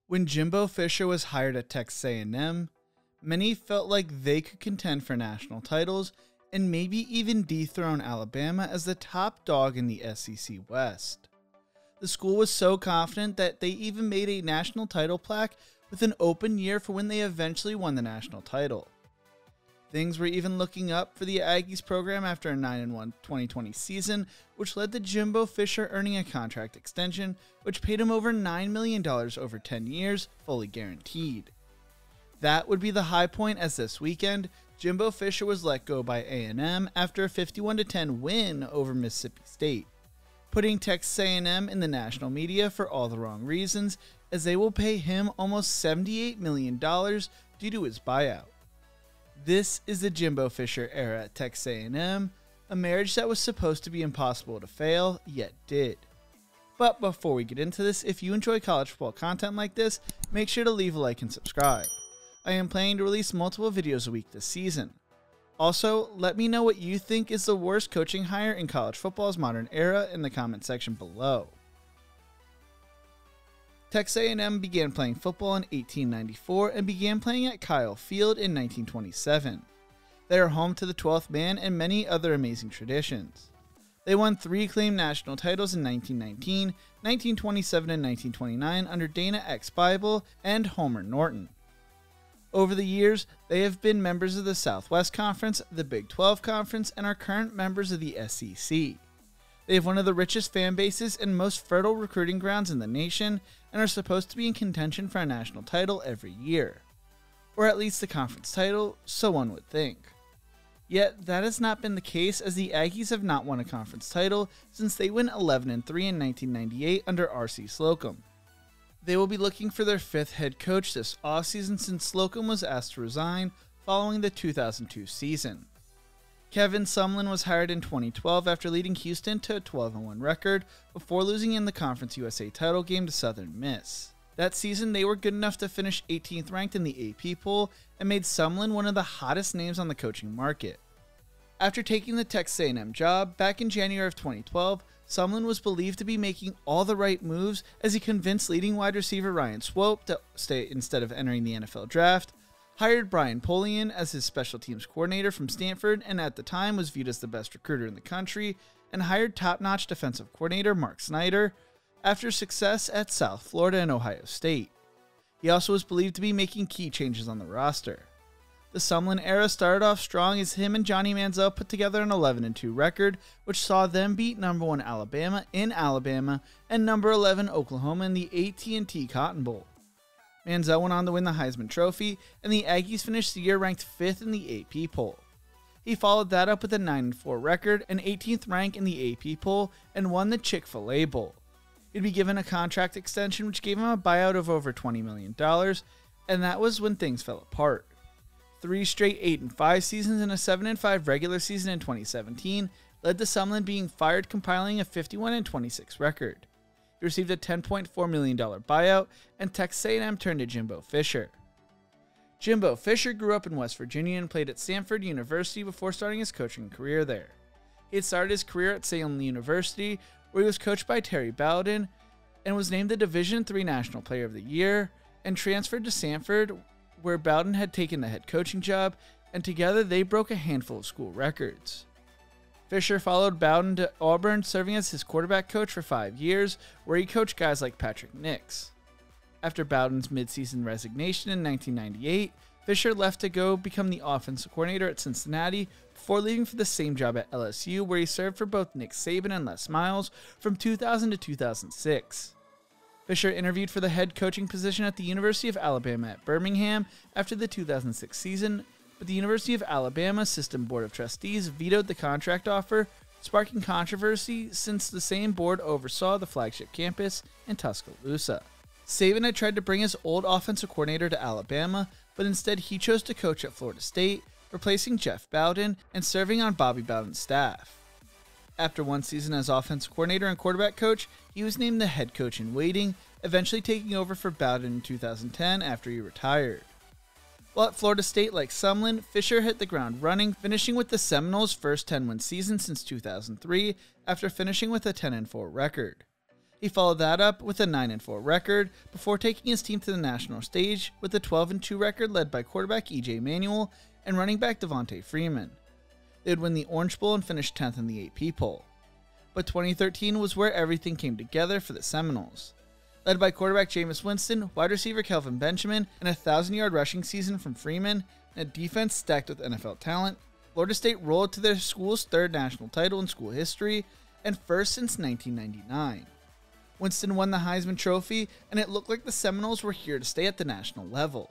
When Jimbo Fisher was hired at Texas A&M, many felt like they could contend for national titles and maybe even dethrone Alabama as the top dog in the SEC West. The school was so confident that they even made a national title plaque with an open year for when they eventually won the national title. Things were even looking up for the Aggies program after a 9-1 2020 season, which led to Jimbo Fisher earning a contract extension, which paid him over $9 million over 10 years, fully guaranteed. That would be the high point, as this weekend, Jimbo Fisher was let go by A&M after a 51-10 win over Mississippi State, putting Texas A&M in the national media for all the wrong reasons, as they will pay him almost $78 million due to his buyout. This is the Jimbo Fisher era at Texas A&M, a marriage that was supposed to be impossible to fail, yet did. But before we get into this, if you enjoy college football content like this, make sure to leave a like and subscribe. I am planning to release multiple videos a week this season. Also, let me know what you think is the worst coaching hire in college football's modern era in the comment section below. Texas A&M began playing football in 1894 and began playing at Kyle Field in 1927. They are home to the 12th man and many other amazing traditions. They won 3 claimed national titles in 1919, 1927, and 1929 under Dana X. Bible and Homer Norton. Over the years, they have been members of the Southwest Conference, the Big 12 Conference, and are current members of the SEC. They have one of the richest fan bases and most fertile recruiting grounds in the nation, and are supposed to be in contention for a national title every year. Or at least the conference title, so one would think. Yet, that has not been the case, as the Aggies have not won a conference title since they went 11-3 in 1998 under R.C. Slocum. They will be looking for their 5th head coach this offseason since Slocum was asked to resign following the 2002 season. Kevin Sumlin was hired in 2012 after leading Houston to a 12-1 record before losing in the Conference USA title game to Southern Miss. That season, they were good enough to finish 18th ranked in the AP poll and made Sumlin one of the hottest names on the coaching market. After taking the Texas A&M job back in January of 2012, Sumlin was believed to be making all the right moves as he convinced leading wide receiver Ryan Swope to stay instead of entering the NFL draft, hired Brian Polian as his special teams coordinator from Stanford and at the time was viewed as the best recruiter in the country, and hired top-notch defensive coordinator Mark Snyder after success at South Florida and Ohio State. He also was believed to be making key changes on the roster. The Sumlin era started off strong as him and Johnny Manziel put together an 11-2 record, which saw them beat number 1 Alabama in Alabama and number 11 Oklahoma in the AT&T Cotton Bowl. Manziel went on to win the Heisman Trophy, and the Aggies finished the year ranked 5th in the AP poll. He followed that up with a 9-4 record, an 18th rank in the AP poll, and won the Chick-fil-A Bowl. He'd be given a contract extension which gave him a buyout of over $20 million, and that was when things fell apart. 3 straight 8-5 seasons and a 7-5 regular season in 2017 led to Sumlin being fired, compiling a 51-26 record. He received a $10.4 million buyout, and Texas A&M turned to Jimbo Fisher. Jimbo Fisher grew up in West Virginia and played at Stanford University before starting his coaching career there. He had started his career at Sumlin University, where he was coached by Terry Bowden and was named the Division III National Player of the Year, and transferred to Stanford, where Bowden had taken the head coaching job, and together they broke a handful of school records. Fisher followed Bowden to Auburn, serving as his quarterback coach for 5 years, where he coached guys like Patrick Nix. After Bowden's midseason resignation in 1998, Fisher left to go become the offensive coordinator at Cincinnati before leaving for the same job at LSU, where he served for both Nick Saban and Les Miles from 2000 to 2006. Fisher interviewed for the head coaching position at the University of Alabama at Birmingham after the 2006 season, but the University of Alabama System Board of Trustees vetoed the contract offer, sparking controversy since the same board oversaw the flagship campus in Tuscaloosa. Saban had tried to bring his old offensive coordinator to Alabama, but instead he chose to coach at Florida State, replacing Jeff Bowden and serving on Bobby Bowden's staff. After 1 season as offensive coordinator and quarterback coach, he was named the head coach in waiting, eventually taking over for Bowden in 2010 after he retired. While at Florida State, like Sumlin, Fisher hit the ground running, finishing with the Seminoles' first 10-win season since 2003 after finishing with a 10-4 record. He followed that up with a 9-4 record before taking his team to the national stage with a 12-2 record led by quarterback E.J. Manuel and running back Devontae Freeman. They would win the Orange Bowl and finish 10th in the AP poll. But 2013 was where everything came together for the Seminoles. Led by quarterback Jameis Winston, wide receiver Kelvin Benjamin, and a 1,000-yard rushing season from Freeman, and a defense stacked with NFL talent, Florida State rolled to their school's third national title in school history and first since 1999. Winston won the Heisman Trophy, and it looked like the Seminoles were here to stay at the national level.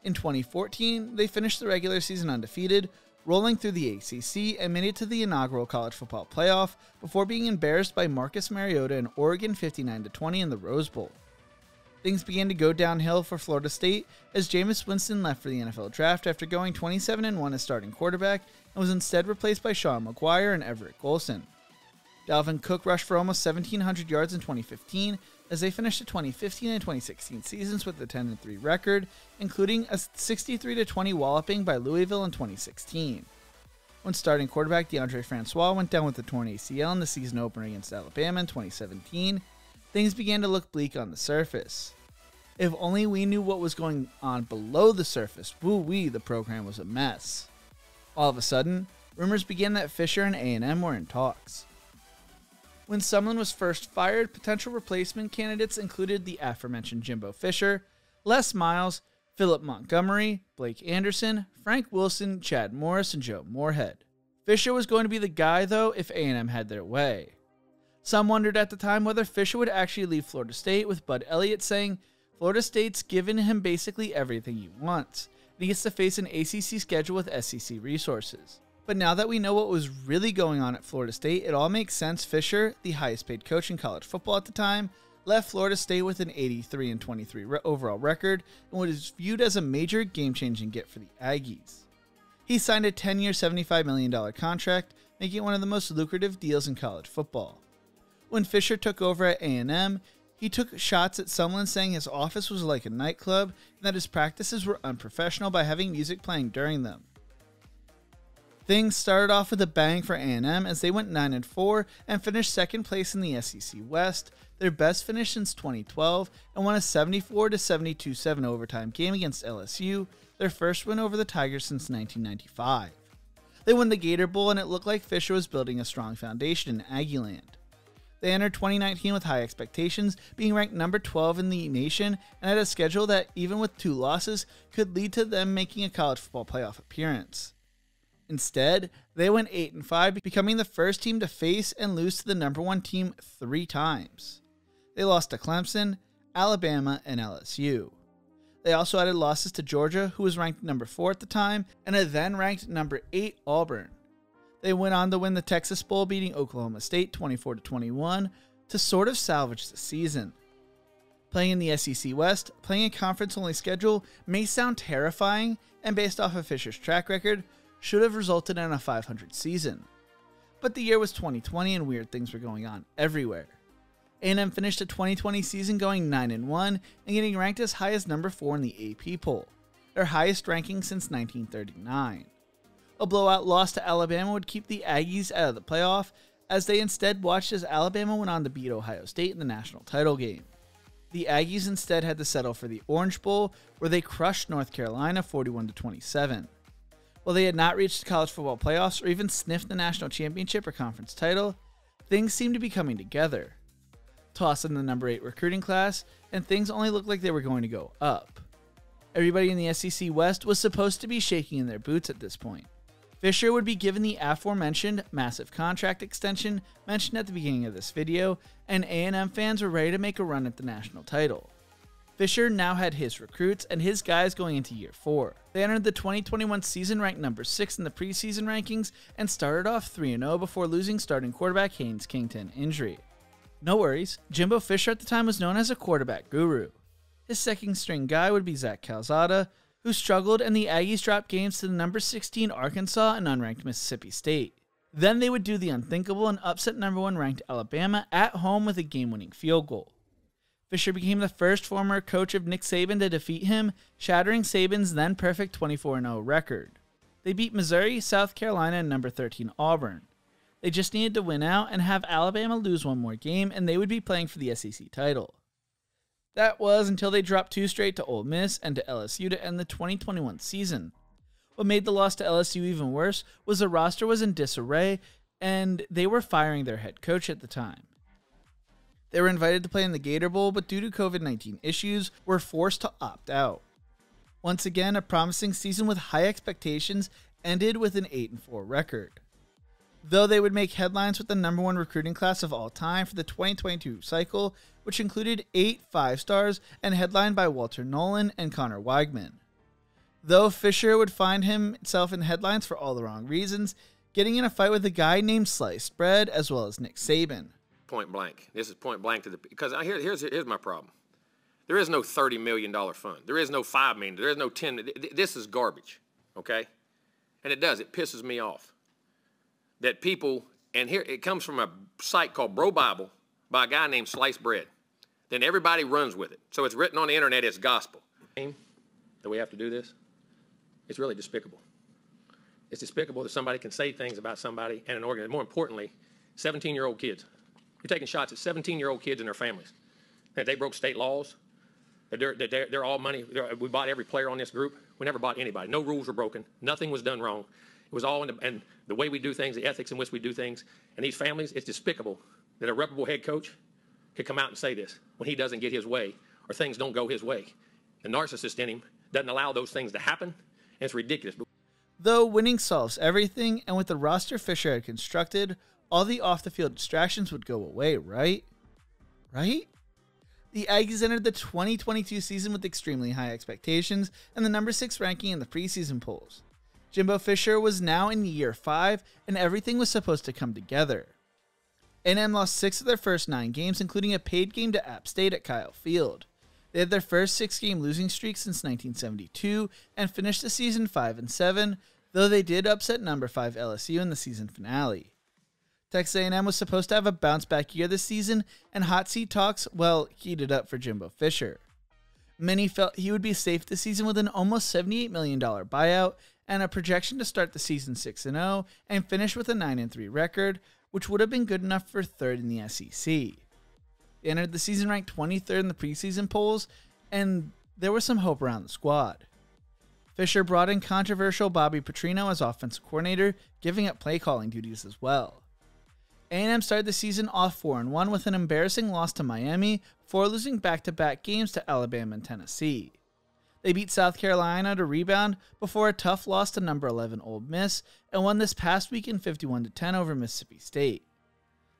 In 2014, they finished the regular season undefeated, rolling through the ACC and made it to the inaugural college football playoff before being embarrassed by Marcus Mariota and Oregon 59-20 in the Rose Bowl. Things began to go downhill for Florida State as Jameis Winston left for the NFL draft after going 27-1 as starting quarterback and was instead replaced by Sean McGuire and Everett Golson. Dalvin Cook rushed for almost 1,700 yards in 2015 as they finished the 2015 and 2016 seasons with a 10-3 record, including a 63-20 walloping by Louisville in 2016. When starting quarterback DeAndre Francois went down with a torn ACL in the season opener against Alabama in 2017, things began to look bleak on the surface. If only we knew what was going on below the surface, woo-wee, the program was a mess. All of a sudden, rumors began that Fischer and A&M were in talks. When Sumlin was first fired, potential replacement candidates included the aforementioned Jimbo Fisher, Les Miles, Philip Montgomery, Blake Anderson, Frank Wilson, Chad Morris, and Joe Moorhead. Fisher was going to be the guy, though, if A&M had their way. Some wondered at the time whether Fisher would actually leave Florida State, with Bud Elliott saying, Florida State's given him basically everything he wants, and he gets to face an ACC schedule with SEC resources. But now that we know what was really going on at Florida State, it all makes sense. Fisher, the highest paid coach in college football at the time, left Florida State with an 83-23 overall record and what is viewed as a major game-changing get for the Aggies. He signed a 10-year, $75 million contract, making it one of the most lucrative deals in college football. When Fisher took over at A&M, he took shots at Sumlin, saying his office was like a nightclub and that his practices were unprofessional by having music playing during them. Things started off with a bang for A&M as they went 9-4 and finished second place in the SEC West, their best finish since 2012, and won a 74-72-7 overtime game against LSU, their first win over the Tigers since 1995. They won the Gator Bowl, and it looked like Fisher was building a strong foundation in Aggieland. They entered 2019 with high expectations, being ranked number 12 in the nation and had a schedule that, even with 2 losses, could lead to them making a college football playoff appearance. Instead, they went 8-5, becoming the first team to face and lose to the number 1 team 3 times. They lost to Clemson, Alabama, and LSU. They also added losses to Georgia, who was ranked number 4 at the time, and a then-ranked number 8 Auburn. They went on to win the Texas Bowl, beating Oklahoma State 24-21 to sort of salvage the season. Playing in the SEC West, playing a conference-only schedule may sound terrifying, and based off of Fisher's track record, should have resulted in a 500 season. But the year was 2020 and weird things were going on everywhere. A&M finished the 2020 season going 9-1 and getting ranked as high as number 4 in the AP poll, their highest ranking since 1939. A blowout loss to Alabama would keep the Aggies out of the playoff, as they instead watched as Alabama went on to beat Ohio State in the national title game. The Aggies instead had to settle for the Orange Bowl, where they crushed North Carolina 41-27. While they had not reached the college football playoffs or even sniffed the national championship or conference title, things seemed to be coming together. Toss in the number 8 recruiting class, and things only looked like they were going to go up. Everybody in the SEC West was supposed to be shaking in their boots at this point. Fisher would be given the aforementioned massive contract extension mentioned at the beginning of this video, and A&M fans were ready to make a run at the national title. Fisher now had his recruits and his guys going into year 4. They entered the 2021 season ranked number 6 in the preseason rankings and started off 3-0 before losing starting quarterback Haynes King to an injury. No worries, Jimbo Fisher at the time was known as a quarterback guru. His second string guy would be Zach Calzada, who struggled, and the Aggies dropped games to the number 16 Arkansas and unranked Mississippi State. Then they would do the unthinkable and upset number 1 ranked Alabama at home with a game-winning field goal. Fisher became the first former coach of Nick Saban to defeat him, shattering Saban's then perfect 24-0 record. They beat Missouri, South Carolina, and number 13 Auburn. They just needed to win out and have Alabama lose one more game, and they would be playing for the SEC title. That was until they dropped 2 straight to Ole Miss and to LSU to end the 2021 season. What made the loss to LSU even worse was the roster was in disarray, and they were firing their head coach at the time. They were invited to play in the Gator Bowl, but due to COVID-19 issues, were forced to opt out. Once again, a promising season with high expectations ended with an 8-4 record. Though they would make headlines with the #1 recruiting class of all time for the 2022 cycle, which included 8 5-stars and headlined by Walter Nolan and Connor Weigman. Though Fischer would find himself in headlines for all the wrong reasons, getting in a fight with a guy named Sliced Bread as well as Nick Saban. Point blank. This is point blank because here's my problem. There is no $30 million fund. There is no $5 million. There is no $10 million. This is garbage, okay? And it pisses me off. That people, and here it comes from a site called Bro Bible by a guy named Sliced Bread. Then everybody runs with it. So it's written on the internet as gospel. That we have to do this, it's really despicable. It's despicable that somebody can say things about somebody and an organization. More importantly, 17-year-old kids. You're taking shots at 17-year-old kids and their families. That they broke state laws. That they're all money. We bought every player on this group. We never bought anybody. No rules were broken. Nothing was done wrong. It was all and the way we do things, the ethics in which we do things. And these families, it's despicable that a reputable head coach could come out and say this when he doesn't get his way or things don't go his way. The narcissist in him doesn't allow those things to happen, and it's ridiculous. Though winning solves everything, and with the roster Fisher had constructed, all the off-the-field distractions would go away, right? Right? The Aggies entered the 2022 season with extremely high expectations and the #6 ranking in the preseason polls. Jimbo Fisher was now in year 5, and everything was supposed to come together. A&M lost 6 of their first 9 games, including a paid game to App State at Kyle Field. They had their first 6-game losing streak since 1972 and finished the season 5-7, though they did upset #5 LSU in the season finale. Texas A&M was supposed to have a bounce-back year this season, and hot seat talks, well, heated up for Jimbo Fisher. Many felt he would be safe this season with an almost $78 million buyout and a projection to start the season 6-0 and finish with a 9-3 record, which would have been good enough for 3rd in the SEC. They entered the season ranked 23rd in the preseason polls, and there was some hope around the squad. Fisher brought in controversial Bobby Petrino as offensive coordinator, giving up play calling duties as well. A&M started the season off 4-1 with an embarrassing loss to Miami before losing back-to-back games to Alabama and Tennessee. They beat South Carolina to rebound before a tough loss to #11 Ole Miss and won this past weekend 51-10 over Mississippi State.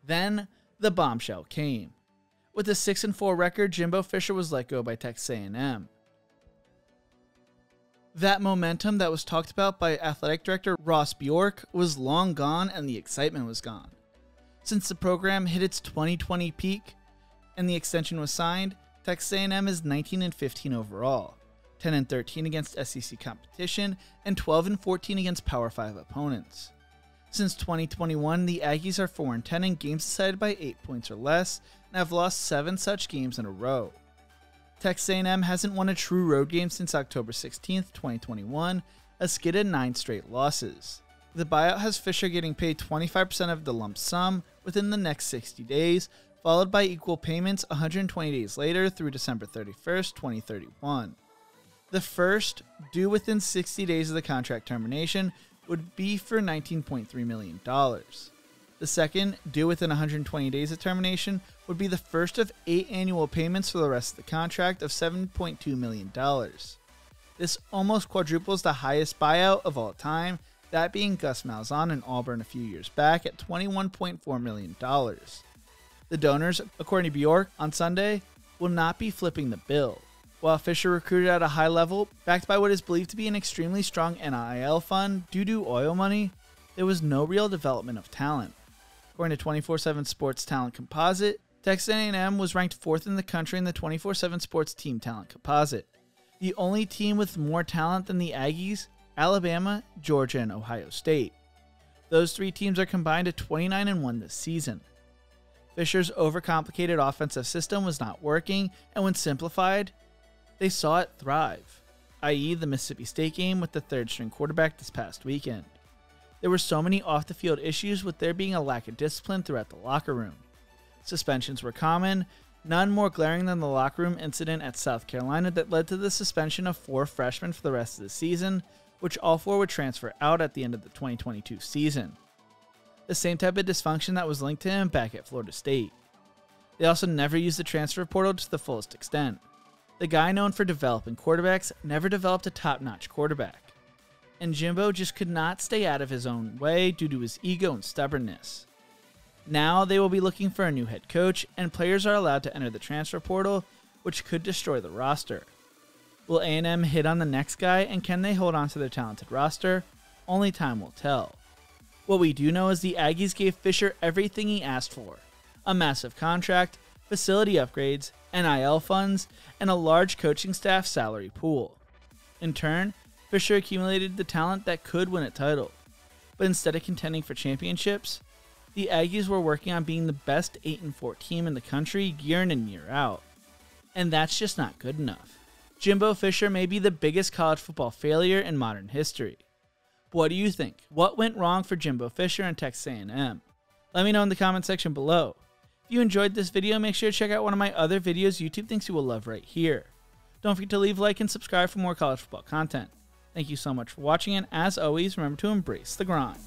Then, the bombshell came. With a 6-4 record, Jimbo Fisher was let go by Texas A&M. That momentum that was talked about by athletic director Ross Bjork was long gone, and the excitement was gone. Since the program hit its 2020 peak and the extension was signed, Texas A&M is 19-15 overall, 10-13 against SEC competition, and 12-14 against Power 5 opponents. Since 2021, the Aggies are 4-10 in games decided by 8 points or less, and have lost 7 such games in a row. Texas A&M hasn't won a true road game since October 16, 2021, a skid in 9 straight losses. The buyout has Fisher getting paid 25% of the lump sum within the next 60 days, followed by equal payments 120 days later through December 31st, 2031. The first, due within 60 days of the contract termination, would be for $19.3 million. The second, due within 120 days of termination, would be the first of 8 annual payments for the rest of the contract of $7.2 million. This almost quadruples the highest buyout of all time, that being Gus Malzahn in Auburn a few years back at $21.4 million. The donors, according to Bjork on Sunday, will not be flipping the bill. While Fisher recruited at a high level, backed by what is believed to be an extremely strong NIL fund due to oil money, there was no real development of talent. According to 24/7 Sports Talent Composite, Texas A&M was ranked 4th in the country in the 24/7 Sports Team Talent Composite. The only team with more talent than the Aggies, Alabama, Georgia, and Ohio State. Those 3 teams are combined at 29-1 this season. Fisher's overcomplicated offensive system was not working, and when simplified, they saw it thrive, i.e. the Mississippi State game with the 3rd-string quarterback this past weekend. There were so many off-the-field issues, with there being a lack of discipline throughout the locker room. Suspensions were common, none more glaring than the locker room incident at South Carolina that led to the suspension of 4 freshmen for the rest of the season, which all 4 would transfer out at the end of the 2022 season. The same type of dysfunction that was linked to him back at Florida State. They also never used the transfer portal to the fullest extent. The guy known for developing quarterbacks never developed a top-notch quarterback. And Jimbo just could not stay out of his own way due to his ego and stubbornness. Now they will be looking for a new head coach, and players are allowed to enter the transfer portal, which could destroy the roster. Will A&M hit on the next guy, and can they hold on to their talented roster? Only time will tell. What we do know is the Aggies gave Fischer everything he asked for: a massive contract, facility upgrades, NIL funds, and a large coaching staff salary pool. In turn, Fischer accumulated the talent that could win a title. But instead of contending for championships, the Aggies were working on being the best 8-4 team in the country year in and year out. And that's just not good enough. Jimbo Fisher may be the biggest college football failure in modern history. But what do you think? What went wrong for Jimbo Fisher and Texas A&M? Let me know in the comment section below. If you enjoyed this video, make sure to check out one of my other videos YouTube thinks you will love right here. Don't forget to leave a like and subscribe for more college football content. Thank you so much for watching, and as always, remember to embrace the grind.